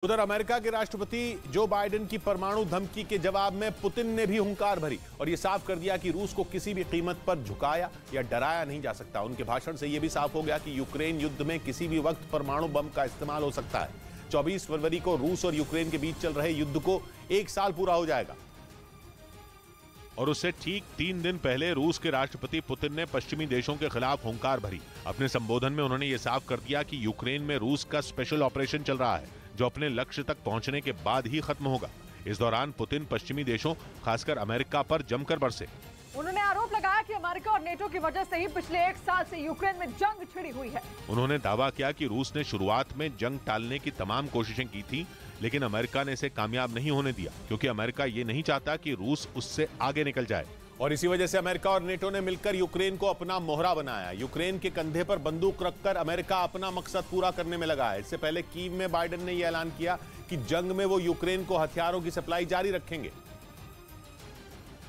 उधर अमेरिका के राष्ट्रपति जो बाइडेन की परमाणु धमकी के जवाब में पुतिन ने भी हुंकार भरी और यह साफ कर दिया कि रूस को किसी भी कीमत पर झुकाया या डराया नहीं जा सकता। उनके भाषण से यह भी साफ हो गया कि यूक्रेन युद्ध में किसी भी वक्त परमाणु बम का इस्तेमाल हो सकता है। 24 फरवरी को रूस और यूक्रेन के बीच चल रहे युद्ध को 1 साल पूरा हो जाएगा और उससे ठीक 3 दिन पहले रूस के राष्ट्रपति पुतिन ने पश्चिमी देशों के खिलाफ हुंकार भरी। अपने संबोधन में उन्होंने ये साफ कर दिया कि यूक्रेन में रूस का स्पेशल ऑपरेशन चल रहा है जो अपने लक्ष्य तक पहुंचने के बाद ही खत्म होगा। इस दौरान पुतिन पश्चिमी देशों खासकर अमेरिका पर जमकर बरसे। उन्होंने आरोप लगाया कि अमेरिका और नेटो की वजह से ही पिछले 1 साल से यूक्रेन में जंग छिड़ी हुई है। उन्होंने दावा किया कि रूस ने शुरुआत में जंग टालने की तमाम कोशिशें की थी, लेकिन अमेरिका ने इसे कामयाब नहीं होने दिया क्योंकि अमेरिका ये नहीं चाहता कि रूस उससे आगे निकल जाए। और इसी वजह से अमेरिका और नेटो ने मिलकर यूक्रेन को अपना मोहरा बनाया। यूक्रेन के कंधे पर बंदूक रखकर अमेरिका अपना मकसद पूरा करने में लगा है। इससे पहले कीव में बाइडेन ने यह ऐलान किया कि जंग में वो यूक्रेन को हथियारों की सप्लाई जारी रखेंगे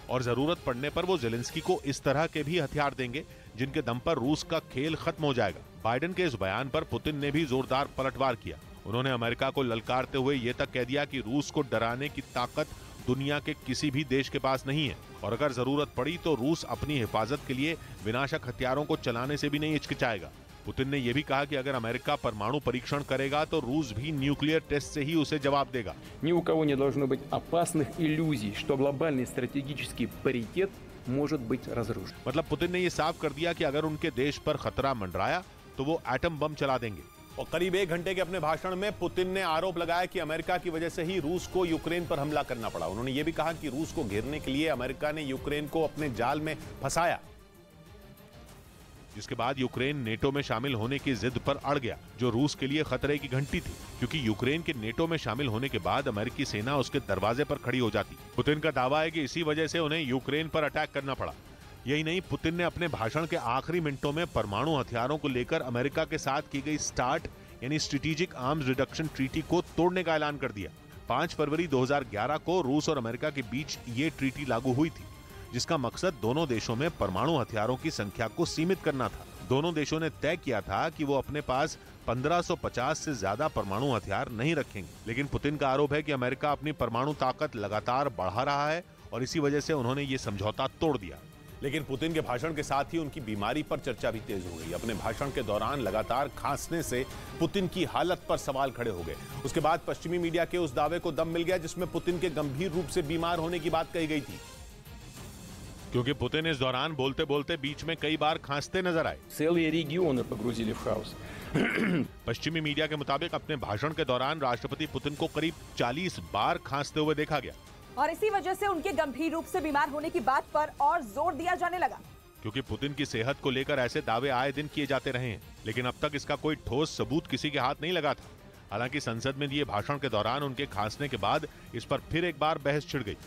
और जरूरत पड़ने पर वो जेलेंस्की को इस तरह के भी हथियार देंगे जिनके दम पर रूस का खेल खत्म हो जाएगा। बाइडेन के इस बयान पर पुतिन ने भी जोरदार पलटवार किया। उन्होंने अमेरिका को ललकारते हुए ये तक कह दिया कि रूस को डराने की ताकत दुनिया के किसी भी देश के पास नहीं है और अगर जरूरत पड़ी तो रूस अपनी हिफाजत के लिए विनाशक हथियारों को चलाने से भी नहीं हिचकिचाएगा। पुतिन ने यह भी कहा कि अगर अमेरिका परमाणु परीक्षण करेगा तो रूस भी न्यूक्लियर टेस्ट से ही उसे जवाब देगा। Ни у кого не должно быть опасных иллюзий, что глобальный стратегический паритет может быть разрушен। मतलब पुतिन ने यह साफ कर दिया कि अगर उनके देश पर खतरा मंडराया तो वो एटम बम चला देंगे। और करीब 1 घंटे के अपने भाषण में पुतिन ने आरोप लगाया कि अमेरिका की वजह से ही रूस को यूक्रेन पर हमला करना पड़ा। उन्होंने यह भी कहा कि रूस को घेरने के लिए अमेरिका ने यूक्रेन को अपने जाल में फंसाया, जिसके बाद यूक्रेन नेटो में शामिल होने की जिद पर अड़ गया, जो रूस के लिए खतरे की घंटी थी क्योंकि यूक्रेन के नेटो में शामिल होने के बाद अमेरिकी सेना उसके दरवाजे पर खड़ी हो जाती। पुतिन का दावा है कि इसी वजह से उन्हें यूक्रेन पर अटैक करना पड़ा। यही नहीं, पुतिन ने अपने भाषण के आखिरी मिनटों में परमाणु हथियारों को लेकर अमेरिका के साथ की गई स्टार्ट यानी स्ट्रेटेजिक आर्म्स रिडक्शन ट्रीटी को तोड़ने का ऐलान कर दिया। 5 फरवरी 2011 को रूस और अमेरिका के बीच ये ट्रीटी लागू हुई थी जिसका मकसद दोनों देशों में परमाणु हथियारों की संख्या को सीमित करना था। दोनों देशों ने तय किया था कि वो अपने पास 1550 से ज्यादा परमाणु हथियार नहीं रखेंगे, लेकिन पुतिन का आरोप है कि अमेरिका अपनी परमाणु ताकत लगातार बढ़ा रहा है और इसी वजह से उन्होंने ये समझौता तोड़ दिया। लेकिन पुतिन के भाषण के साथ ही उनकी बीमारी पर चर्चा भी तेज हो गई। अपने भाषण के दौरान लगातार खांसने से पुतिन की हालत पर सवाल खड़े हो गए। उसके बाद पश्चिमी मीडिया के उस दावे को दम मिल गया जिसमें पुतिन के गंभीर रूप से बीमार होने की बात कही गई थी, क्योंकि पुतिन इस दौरान बोलते बोलते बीच में कई बार खांसते नजर आए। Целые регионы погрузили в хаос। पश्चिमी मीडिया के मुताबिक अपने भाषण के दौरान राष्ट्रपति पुतिन को करीब 40 बार खांसते हुए देखा गया और इसी वजह से उनके गंभीर रूप से बीमार होने की बात पर और जोर दिया जाने लगा। क्योंकि पुतिन की सेहत को लेकर ऐसे दावे आए दिन किए जाते रहे हैं, लेकिन अब तक इसका कोई ठोस सबूत किसी के हाथ नहीं लगा था। हालांकि संसद में दिए भाषण के दौरान उनके खांसने के बाद इस पर फिर एक बार बहस छिड़ गई।